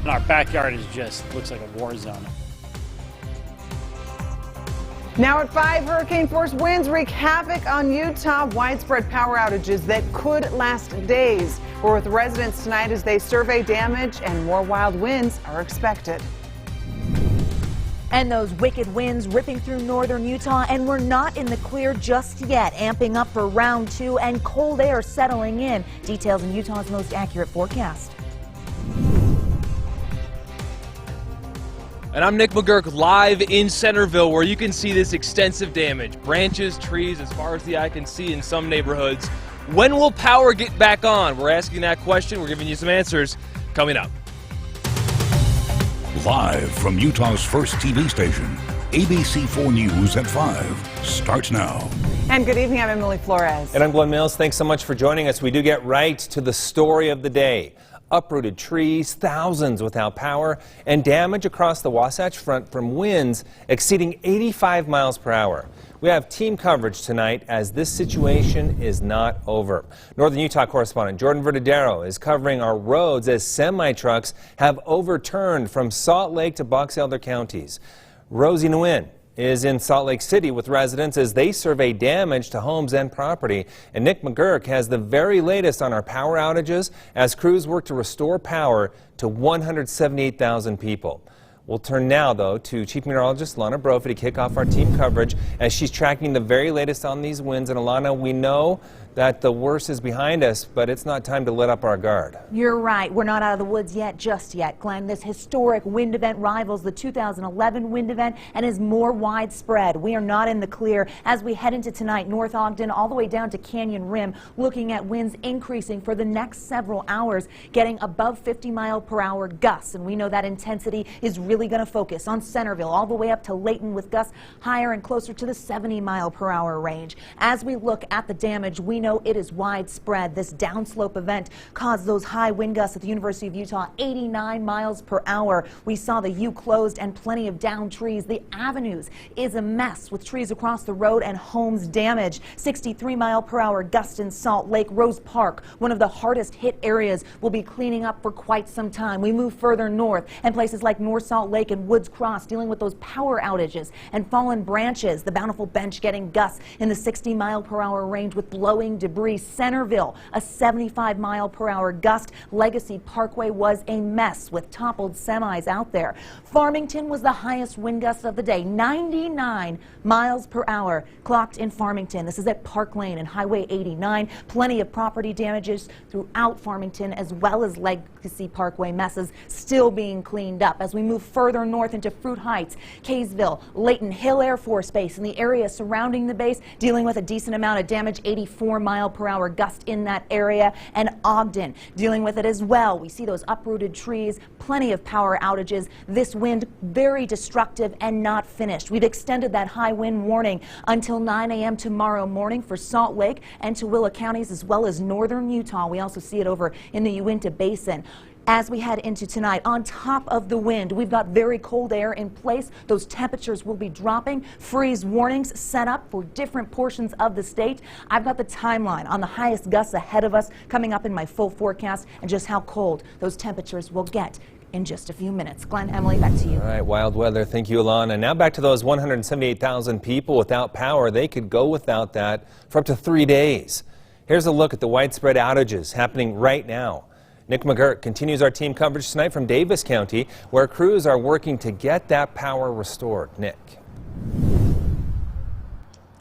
And our backyard looks like a war zone. Now at 5, hurricane-force winds wreak havoc on Utah. Widespread power outages that could last days. We're with residents tonight as they survey damage, and more wild winds are expected. And those wicked winds ripping through northern Utah, and we're not in the clear just yet. Amping up for round 2 and cold air settling in. Details in Utah's most accurate forecast. And I'm Nick McGurk live in Centerville, where you can see this extensive damage. Branches, trees, as far as the eye can see in some neighborhoods. When will power get back on? We're asking that question. We're giving you some answers coming up. Live from Utah's first TV station, ABC4 News at 5 starts now. And good evening, I'm Emily Flores. And I'm Glenn Mills. Thanks so much for joining us. We do get right to the story of the day. Uprooted trees, thousands without power, and damage across the Wasatch Front from winds exceeding 85 miles per hour. We have team coverage tonight as this situation is not over. Northern Utah correspondent Jordan Verdadero is covering our roads as semi-trucks have overturned from Salt Lake to Box Elder counties. Rosie Nguyen is in Salt Lake City with residents as they survey damage to homes and property. And Nick McGurk has the very latest on our power outages as crews work to restore power to 178,000 people. We'll turn now, though, to Chief Meteorologist Lana Brophy to kick off our team coverage as she's tracking the very latest on these winds. And Alana, we know that the worst is behind us, but it's not time to let up our guard. You're right. We're not out of the woods yet, just yet, Glenn. This historic wind event rivals the 2011 wind event and is more widespread. We are not in the clear as we head into tonight. North Ogden all the way down to Canyon Rim, looking at winds increasing for the next several hours, getting above 50-mile-per-hour gusts. And we know that intensity is really going to focus on Centerville all the way up to Layton with gusts higher and closer to the 70-mile-per-hour range. As we look at the damage, we know it is widespread. This downslope event caused those high wind gusts at the University of Utah, 89 miles per hour. We saw the U closed and plenty of downed trees. The avenues is a mess with trees across the road and homes damaged. 63-mile-per-hour gust in Salt Lake. Rose Park, one of the hardest hit areas, will be cleaning up for quite some time. We move further north and places like North Salt Lake and Woods Cross dealing with those power outages and fallen branches. The Bountiful Bench getting gusts in the 60-mile-per-hour range with blowing debris. Centerville, a 75-mile-per-hour gust. Legacy Parkway was a mess with toppled semis out there. Farmington was the highest wind gust of the day, 99 miles per hour clocked in Farmington. This is at Park Lane and Highway 89. Plenty of property damages throughout Farmington as well as Legacy Parkway messes still being cleaned up. As we move further north into Fruit Heights, Kaysville, Layton Hill Air Force Base and the area surrounding the base dealing with a decent amount of damage, 84-mile-per-hour gust in that area, and Ogden dealing with it as well. We see those uprooted trees, plenty of power outages. This wind very destructive and not finished. We've extended that high wind warning until 9 a.m. tomorrow morning for Salt Lake and Tooele counties as well as northern Utah. We also see it over in the Uinta Basin. As we head into tonight, on top of the wind, we've got very cold air in place. Those temperatures will be dropping. Freeze warnings set up for different portions of the state. I've got the timeline on the highest gusts ahead of us coming up in my full forecast and just how cold those temperatures will get in just a few minutes. Glenn, Emily, back to you. All right, wild weather. Thank you, Alana. Now back to those 178,000 people without power. They could go without that for up to 3 days. Here's a look at the widespread outages happening right now. Nick McGurk continues our team coverage tonight from Davis County, where crews are working to get that power restored. Nick.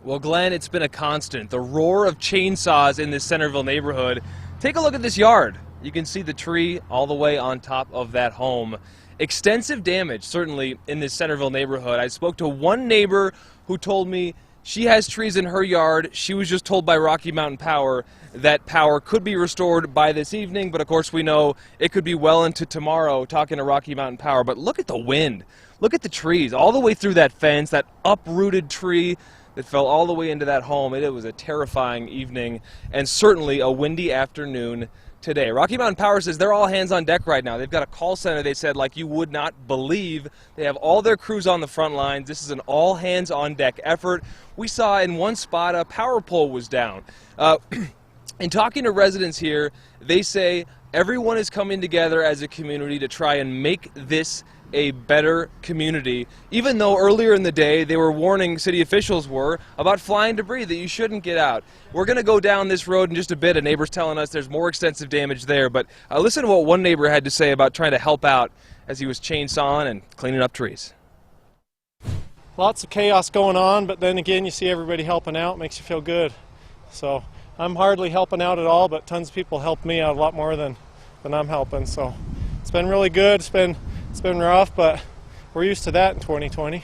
Well, Glenn, it's been a constant. The roar of chainsaws in this Centerville neighborhood. Take a look at this yard. You can see the tree all the way on top of that home. Extensive damage, certainly, in this Centerville neighborhood. I spoke to one neighbor who told me she has trees in her yard. She was just told by Rocky Mountain Power that power could be restored by this evening, but of course we know it could be well into tomorrow, talking to Rocky Mountain Power. But look at the wind. Look at the trees all the way through that fence, that uprooted tree that fell all the way into that home. It was a terrifying evening and certainly a windy afternoon today. Rocky Mountain Power says they're all hands on deck right now. They've got a call center, they said, like you would not believe. They have all their crews on the front lines. This is an all hands on deck effort. We saw in one spot a power pole was down. In talking to residents here, they say Everyone is coming together as a community to try and make this a better community, even though earlier in the day they were warning, city officials were, about flying debris that you shouldn't get out. We're going to go down this road in just a bit. A neighbor's telling us there's more extensive damage there, but listen to what one neighbor had to say about trying to help out as he was chainsawing and cleaning up trees. Lots of chaos going on, but then again you see everybody helping out, makes you feel good. So I'm hardly helping out at all, but tons of people help me out a lot more than I'm helping. So it's been really good. It's been rough, but we're used to that in 2020,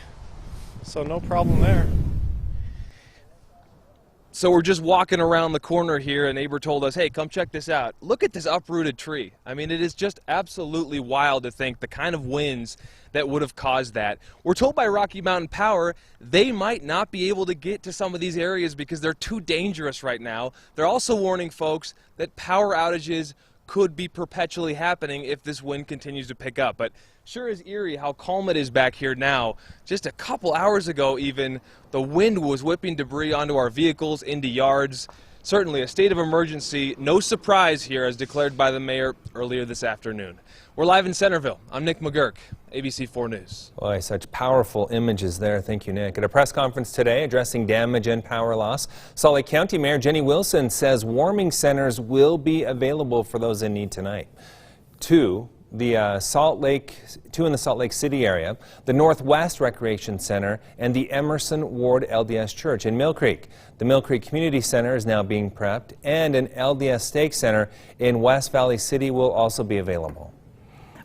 so no problem there. So we're just walking around the corner here. A neighbor told us, hey, come check this out. Look at this uprooted tree. I mean, it is just absolutely wild to think the kind of winds that would have caused that. We're told by Rocky Mountain Power they might not be able to get to some of these areas because they're too dangerous right now. They're also warning folks that power outages could be perpetually happening if this wind continues to pick up. But sure is eerie how calm it is back here now. Just a couple hours ago even, the wind was whipping debris onto our vehicles, into yards. Certainly a state of emergency, no surprise here, as declared by the mayor earlier this afternoon. We're live in Centerville. I'm Nick McGurk, ABC4 News. Boy, such powerful images there. Thank you, Nick. At a press conference today addressing damage and power loss, Salt Lake County Mayor Jenny Wilson says warming centers will be available for those in need tonight. Two in the Salt Lake City area, the Northwest Recreation Center, and the Emerson Ward LDS Church in Mill Creek. The Mill Creek Community Center is now being prepped, and an LDS Stake Center in West Valley City will also be available.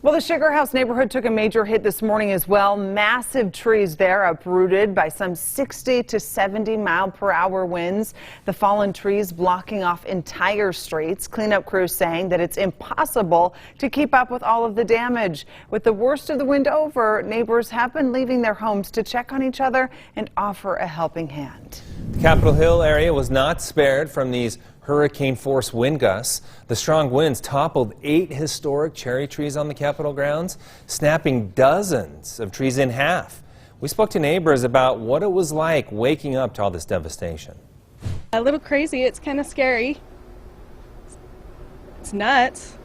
Well, the Sugar House neighborhood took a major hit this morning as well. Massive trees there uprooted by some 60 to 70 mile-per-hour winds. The fallen trees blocking off entire streets. Cleanup crews saying that it's impossible to keep up with all of the damage. With the worst of the wind over, neighbors have been leaving their homes to check on each other and offer a helping hand. The Capitol Hill area was not spared from these hurricane-force wind gusts. The strong winds toppled 8 historic cherry trees on the Capitol grounds, snapping dozens of trees in half. We spoke to neighbors about what it was like waking up to all this devastation. A little crazy. It's kind of scary. It's nuts.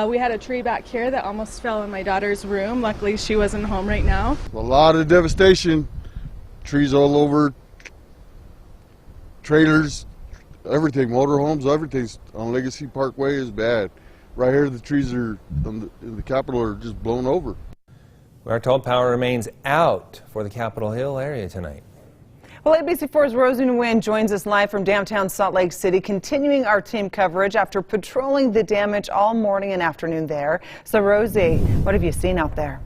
We had a tree back here that almost fell in my daughter's room. Luckily, she wasn't home right now. A lot of devastation. Trees all over, trailers, everything, motorhomes, everything on Legacy Parkway is bad. Right here, the trees are in the Capitol are just blown over. We are told power remains out for the Capitol Hill area tonight. Well, ABC4's Rosie Nguyen joins us live from downtown Salt Lake City, continuing our team coverage after patrolling the damage all morning and afternoon there. So, Rosie, what have you seen out there?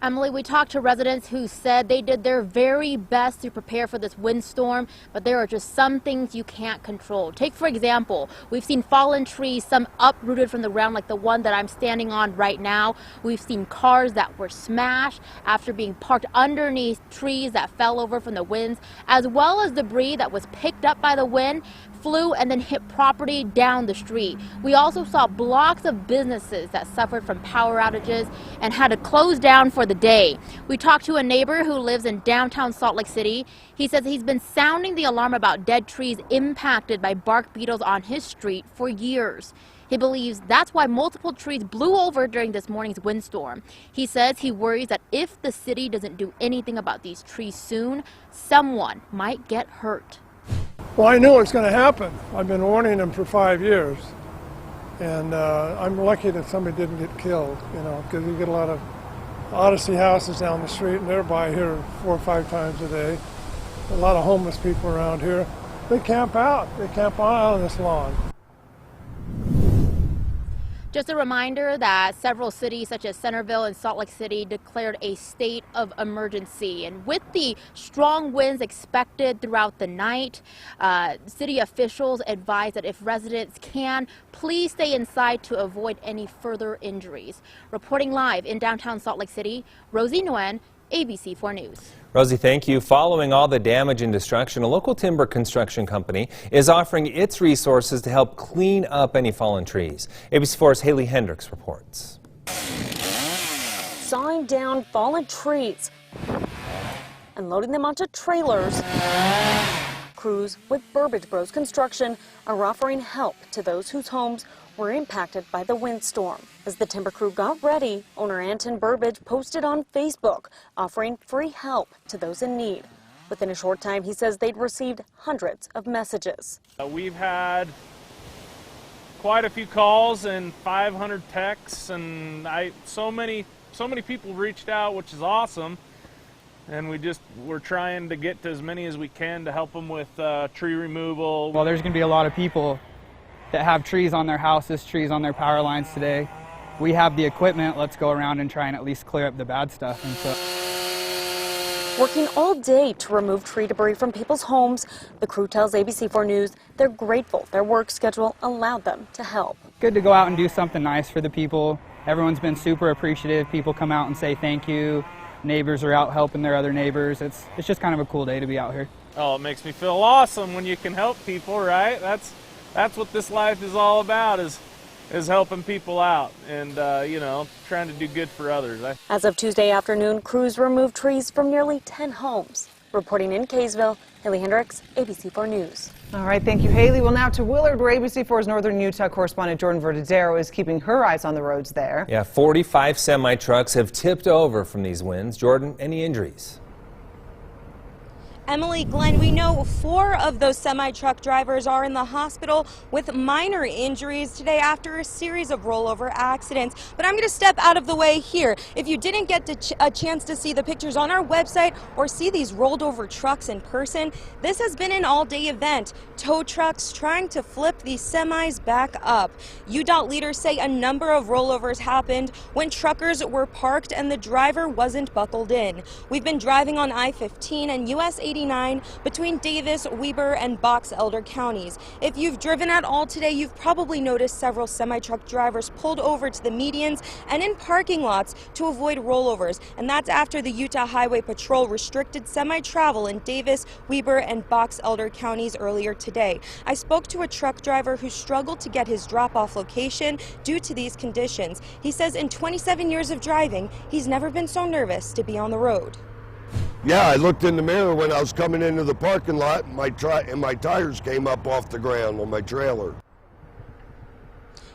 Emily, we talked to residents who said they did their very best to prepare for this windstorm, but there are just some things you can't control. Take, for example, we've seen fallen trees, some uprooted from the ground like the one that I'm standing on right now. We've seen cars that were smashed after being parked underneath trees that fell over from the winds, as well as debris that was picked up by the wind, flew and then hit property down the street. We also saw blocks of businesses that suffered from power outages and had to close down for the day. We talked to a neighbor who lives in downtown Salt Lake City. He says he's been sounding the alarm about dead trees impacted by bark beetles on his street for years. He believes that's why multiple trees blew over during this morning's windstorm. He says he worries that if the city doesn't do anything about these trees soon, someone might get hurt. Well, I knew it was going to happen. I've been warning them for 5 years, and I'm lucky that somebody didn't get killed, you know, because you get a lot of Odyssey houses down the street, and they're by here 4 or 5 times a day. A lot of homeless people around here. They camp out. They camp out on this lawn. Just a reminder that several cities such as Centerville and Salt Lake City declared a state of emergency. And with the strong winds expected throughout the night, city officials advise that if residents can, please stay inside to avoid any further injuries. Reporting live in downtown Salt Lake City, Rosie Nguyen, ABC4 News. Rosie, thank you. Following all the damage and destruction, a local timber construction company is offering its resources to help clean up any fallen trees. ABC4's Haley Hendricks reports. Sawing down fallen trees and loading them onto trailers, crews with Burbage Bros Construction are offering help to those whose homes were impacted by the windstorm. As the timber crew got ready, owner Anton Burbage posted on Facebook, offering free help to those in need. Within a short time, he says they'd received hundreds of messages. We've had quite a few calls and 500 texts, and so many people reached out, which is awesome. And we're trying to get to as many as we can to help them with tree removal. Well, there's going to be a lot of people that have trees on their houses, trees on their power lines today. We have the equipment. Let's go around and try and at least clear up the bad stuff. And so, working all day to remove tree debris from people's homes, the crew tells ABC4 News they're grateful their work schedule allowed them to help. good to go out and do something nice for the people. Everyone's been super appreciative. People come out and say thank you. Neighbors are out helping their other neighbors. It's just kind of a cool day to be out here. Oh, it makes me feel awesome when you can help people, right? That's what this life is all about, is helping people out and, trying to do good for others. As of Tuesday afternoon, crews removed trees from nearly 10 homes. Reporting in Kaysville, Haley Hendricks, ABC4 News. All right, thank you, Haley. Well, now to Willard, where ABC4's Northern Utah correspondent Jordan Verdadero is keeping her eyes on the roads there. Yeah, 45 semi-trucks have tipped over from these winds. Jordan, any injuries? Emily, Glenn, we know 4 of those semi-truck drivers are in the hospital with minor injuries today after a series of rollover accidents. But I'm going to step out of the way here. If you didn't get a chance to see the pictures on our website or see these rolled over trucks in person, this has been an all-day event. Tow trucks trying to flip these semis back up. UDOT leaders say a number of rollovers happened when truckers were parked and the driver wasn't buckled in. We've been driving on I-15 and US 89 between Davis, Weber, and Box Elder counties. If you've driven at all today, you've probably noticed several semi-truck drivers pulled over to the medians and in parking lots to avoid rollovers. And that's after the Utah Highway Patrol restricted semi-travel in Davis, Weber, and Box Elder counties earlier today. I spoke to a truck driver who struggled to get his drop-off location due to these conditions. He says in 27 years of driving, he's never been so nervous to be on the road. Yeah, I looked in the mirror when I was coming into the parking lot, and my tires came up off the ground on my trailer.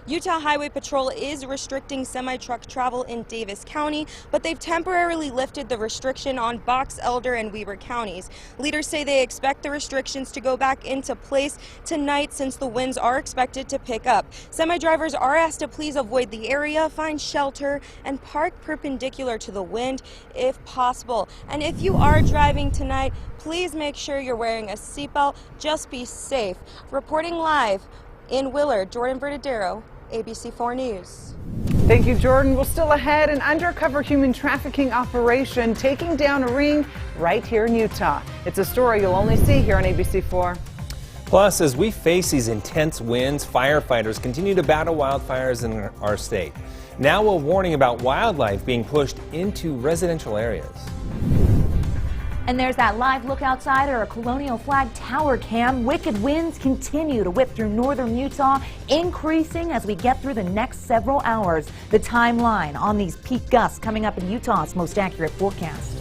Utah Highway Patrol is restricting semi-truck travel in Davis County, but they've temporarily lifted the restriction on Box Elder and Weber counties. Leaders say they expect the restrictions to go back into place tonight since the winds are expected to pick up. Semi-drivers are asked to please avoid the area, find shelter, and park perpendicular to the wind if possible. And if you are driving tonight, please make sure you're wearing a seatbelt. Just be safe. Reporting live in Willard, Jordan Verdadero, ABC4 News. Thank you, Jordan. Well, still ahead, an undercover human trafficking operation taking down a ring right here in Utah. It's a story you'll only see here on ABC4. Plus, as we face these intense winds, firefighters continue to battle wildfires in our state. Now a warning about wildlife being pushed into residential areas. And there's that live look outside our Colonial Flag Tower cam. Wicked winds continue to whip through northern Utah, increasing as we get through the next several hours. The timeline on these peak gusts coming up in Utah's most accurate forecast.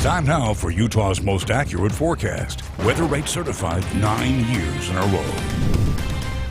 Time now for Utah's most accurate forecast. Weather rate certified 9 years in a row.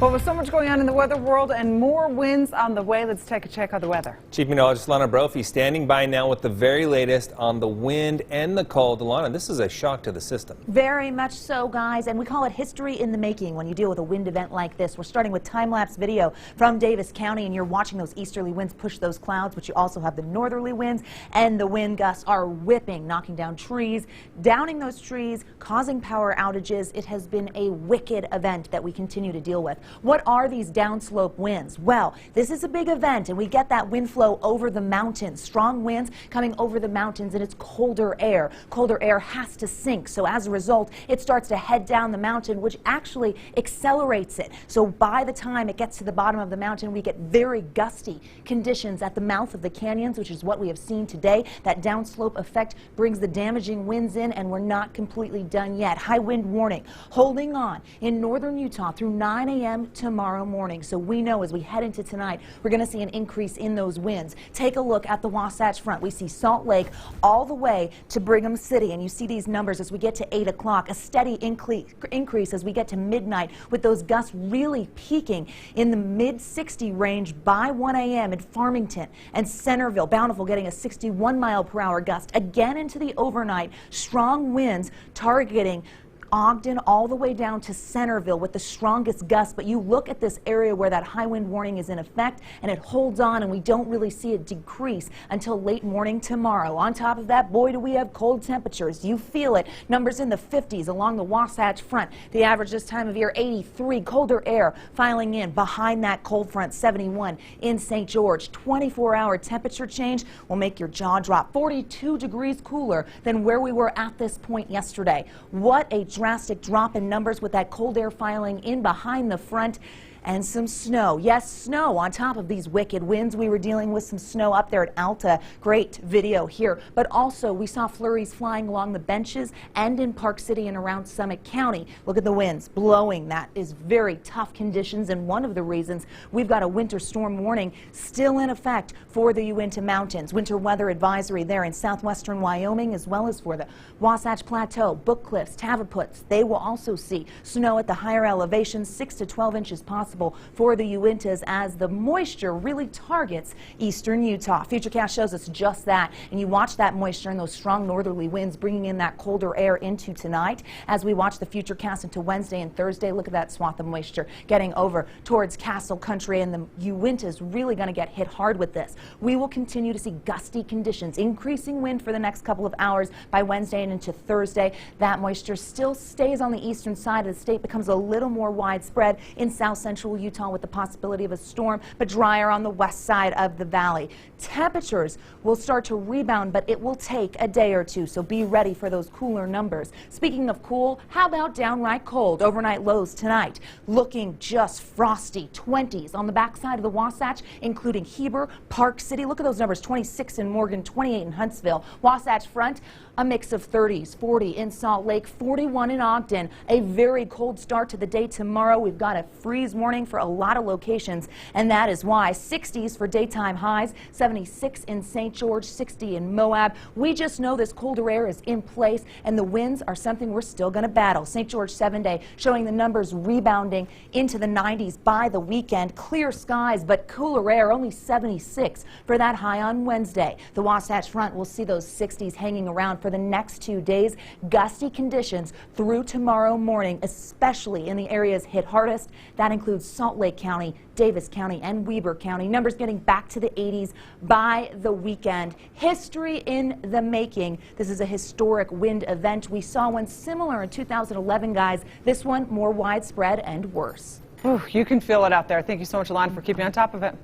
Well, with so much going on in the weather world and more winds on the way, let's take a check on the weather. Chief Meteorologist Lana Brophy standing by now with the very latest on the wind and the cold. Lana, this is a shock to the system. Very much so, guys, and we call it history in the making when you deal with a wind event like this. We're starting with time-lapse video from Davis County, and you're watching those easterly winds push those clouds, but you also have the northerly winds, and the wind gusts are whipping, knocking down trees, downing those trees, causing power outages. It has been a wicked event that we continue to deal with. What are these downslope winds? Well, this is a big event, and we get that wind flow over the mountains. Strong winds coming over the mountains, and it's colder air. Colder air has to sink, so as a result, it starts to head down the mountain, which actually accelerates it. So by the time it gets to the bottom of the mountain, we get very gusty conditions at the mouth of the canyons, which is what we have seen today. That downslope effect brings the damaging winds in, and we're not completely done yet. High wind warning holding on in northern Utah through 9 a.m. tomorrow morning. So we know as we head into tonight, we're going to see an increase in those winds. Take a look at the Wasatch Front. We see Salt Lake all the way to Brigham City, and you see these numbers as we get to 8 o'clock, a steady increase as we get to midnight, with those gusts really peaking in the mid-60 range by 1 a.m. in Farmington and Centerville. Bountiful getting a 61-mile-per-hour gust. Again into the overnight, strong winds targeting Ogden all the way down to Centerville with the strongest gusts. But you look at this area where that high wind warning is in effect, and it holds on, and we don't really see it decrease until late morning tomorrow. On top of that, boy, do we have cold temperatures. You feel it. Numbers in the 50s along the Wasatch Front. The average this time of year, 83. Colder air filing in behind that cold front, 71 in St. George. 24-hour temperature change will make your jaw drop. 42 degrees cooler than where we were at this point yesterday. What a drastic drop in numbers with that cold air filing in behind the front. And some snow. Yes, snow on top of these wicked winds. We were dealing with some snow up there at Alta. Great video here. But also we saw flurries flying along the benches and in Park City and around Summit County. Look at the winds blowing. That is very tough conditions, and one of the reasons we've got a winter storm warning still in effect for the Uinta Mountains. Winter weather advisory there in southwestern Wyoming, as well as for the Wasatch Plateau, Book Cliffs, Tavaputs. They will also see snow at the higher elevations, 6 to 12 inches possible for the Uintas as the moisture really targets eastern Utah. Futurecast shows us just that, and you watch that moisture and those strong northerly winds bringing in that colder air into tonight. As we watch the Futurecast into Wednesday and Thursday, look at that swath of moisture getting over towards Castle Country, and the Uintas really going to get hit hard with this. We will continue to see gusty conditions, increasing wind for the next couple of hours by Wednesday and into Thursday. That moisture still stays on the eastern side of the state, becomes a little more widespread in south central Utah with the possibility of a storm, but drier on the west side of the valley. Temperatures will start to rebound, but it will take a day or two, so be ready for those cooler numbers. Speaking of cool, how about downright cold? Overnight lows tonight looking just frosty, 20s on the backside of the Wasatch, including Heber, Park City. Look at those numbers, 26 in Morgan, 28 in Huntsville. Wasatch Front, a mix of 30s, 40 in Salt Lake, 41 in Ogden. A very cold start to the day tomorrow. We've got a freeze warning for a lot of locations, and that is why 60s for daytime highs, 76 in St. George, 60 in Moab. We just know this colder air is in place, and the winds are something we're still going to battle. St. George 7-day showing the numbers rebounding into the 90s by the weekend. Clear skies, but cooler air, only 76 for that high on Wednesday. The Wasatch Front will see those 60s hanging around for the next 2 days. Gusty conditions through tomorrow morning, especially in the areas hit hardest. That includes Salt Lake County, Davis County, and Weber County. Numbers getting back to the 80s by the weekend. History in the making. This is a historic wind event. We saw one similar in 2011, guys. This one more widespread and worse. Ooh, you can feel it out there. Thank you so much, Alana, for keeping on top of it.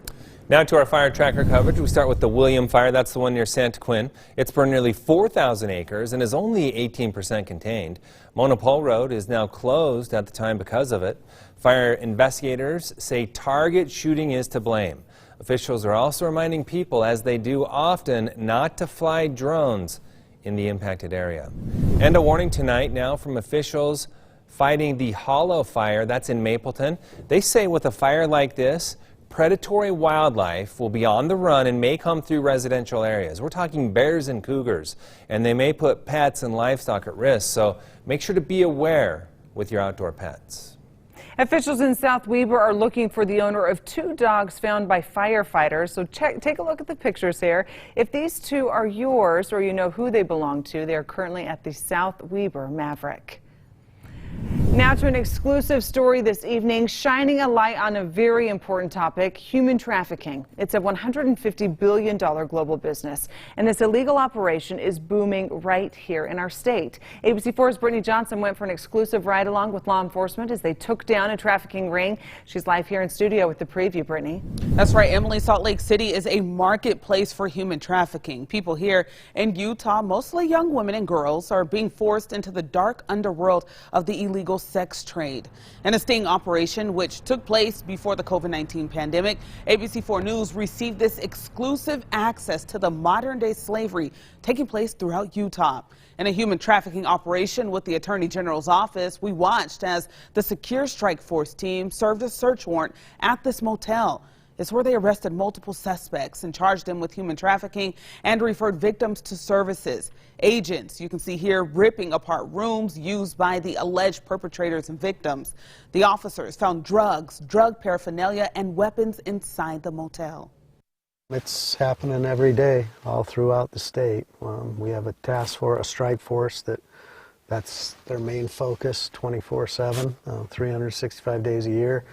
Now to our fire tracker coverage. We start with the William Fire. That's the one near Santa Quin. It's burned nearly 4,000 acres and is only 18% contained. Monopole Road is now closed at the time because of it. Fire investigators say target shooting is to blame. Officials are also reminding people, as they do often, not to fly drones in the impacted area. And a warning tonight now from officials fighting the Hollow Fire. That's in Mapleton. They say with a fire like this, Predatory wildlife will be on the run and may come through residential areas. We're talking bears and cougars, and they may put pets and livestock at risk, so make sure to be aware with your outdoor pets. Officials in South Weber are looking for the owner of 2 dogs found by firefighters. So take a look at the pictures here. If these 2 are yours or you know who they belong to, they are currently at the South Weber Maverick. Now to an exclusive story this evening, shining a light on a very important topic, human trafficking. It's a $150 billion global business, and this illegal operation is booming right here in our state. ABC4's Brittany Johnson went for an exclusive ride-along with law enforcement as they took down a trafficking ring. She's live here in studio with the preview, Brittany. That's right, Emily. Salt Lake City is a marketplace for human trafficking. People here in Utah, mostly young women and girls, are being forced into the dark underworld of the illegal sex trade. In a sting operation which took place before the COVID-19 pandemic, ABC4 News received this exclusive access to the modern-day slavery taking place throughout Utah. In a human trafficking operation with the Attorney General's office, we watched as the Secure Strike Force team served a search warrant at this motel. It's where they arrested multiple suspects and charged them with human trafficking and referred victims to services. Agents, you can see here, ripping apart rooms used by the alleged perpetrators and victims. The officers found drugs, drug paraphernalia, and weapons inside the motel. It's happening every day all throughout the state. We have a task force, a strike force that's their main focus 24/7, 365 days a year.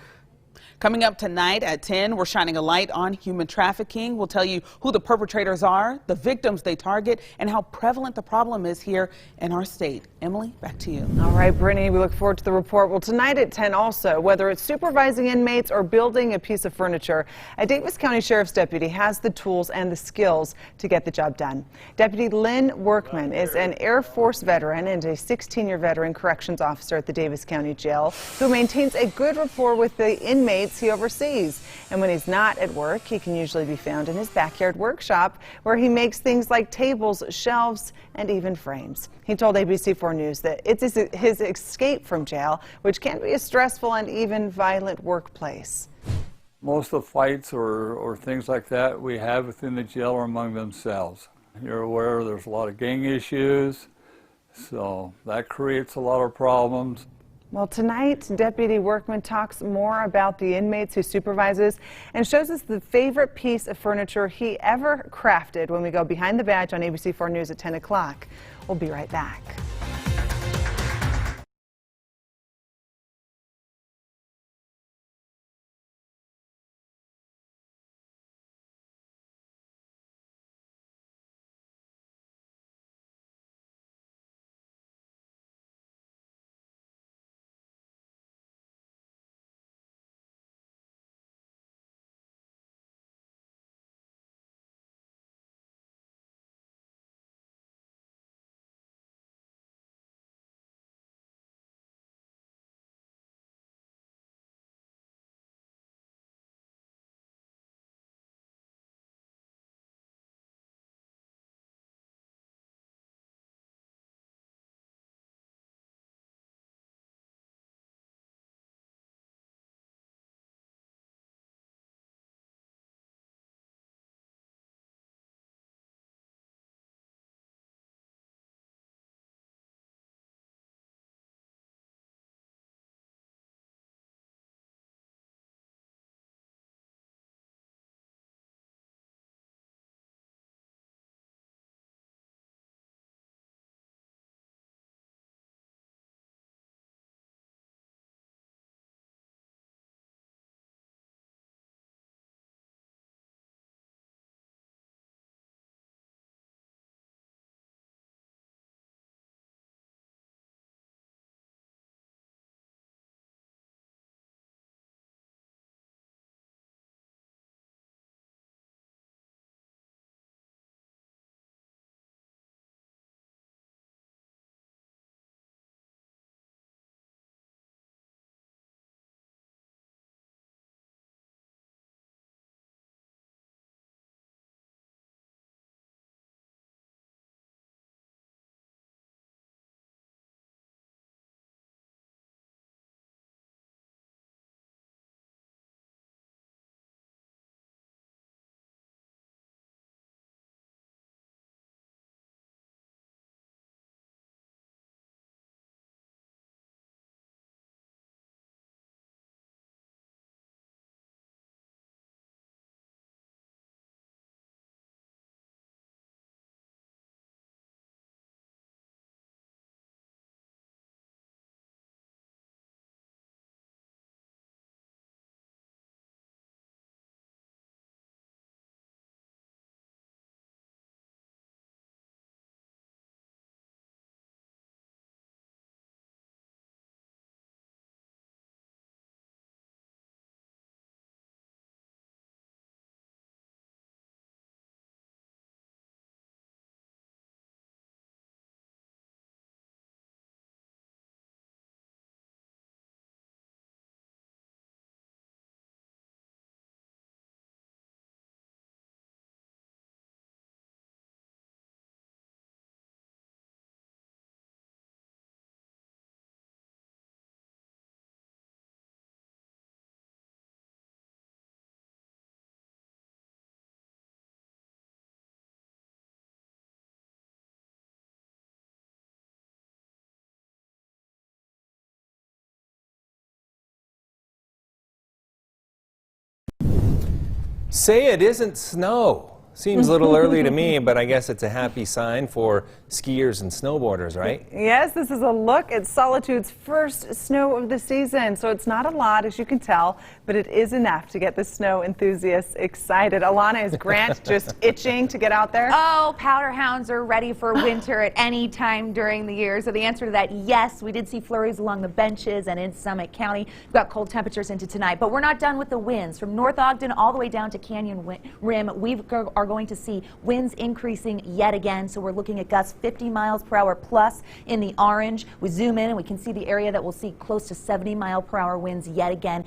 Coming up tonight at 10, we're shining a light on human trafficking. We'll tell you who the perpetrators are, the victims they target, and how prevalent the problem is here in our state. Emily, back to you. All right, Brittany, we look forward to the report. Well, tonight at 10 also, whether it's supervising inmates or building a piece of furniture, a Davis County Sheriff's deputy has the tools and the skills to get the job done. Deputy Lynn Workman is an Air Force veteran and a 16-year veteran corrections officer at the Davis County Jail who maintains a good rapport with the inmates he oversees. And when he's not at work, he can usually be found in his backyard workshop where he makes things like tables, shelves, and even frames. He told ABC4 News that it's his escape from jail, which can be a stressful and even violent workplace. Most of the fights or things like that we have within the jail are among themselves. You're aware there's a lot of gang issues, so that creates a lot of problems. Well, tonight, Deputy Workman talks more about the inmates he supervises and shows us the favorite piece of furniture he ever crafted when we go behind the badge on ABC4 News at 10 o'clock. We'll be right back. Say it isn't snow. Seems a little early to me, but I guess it's a happy sign for skiers and snowboarders, right? Yes, this is a look at Solitude's first snow of the season. So it's not a lot, as you can tell, but it is enough to get the snow enthusiasts excited. Alana, is Grant just itching to get out there? Oh, powder hounds are ready for winter at any time during the year. So the answer to that, yes, we did see flurries along the benches and in Summit County. We've got cold temperatures into tonight, but we're not done with the winds. From North Ogden all the way down to Canyon Rim, we are going to see winds increasing yet again. So we're looking at gusts 50 miles per hour plus in the orange. We zoom in and we can see the area that will see close to 70 mile per hour winds yet again.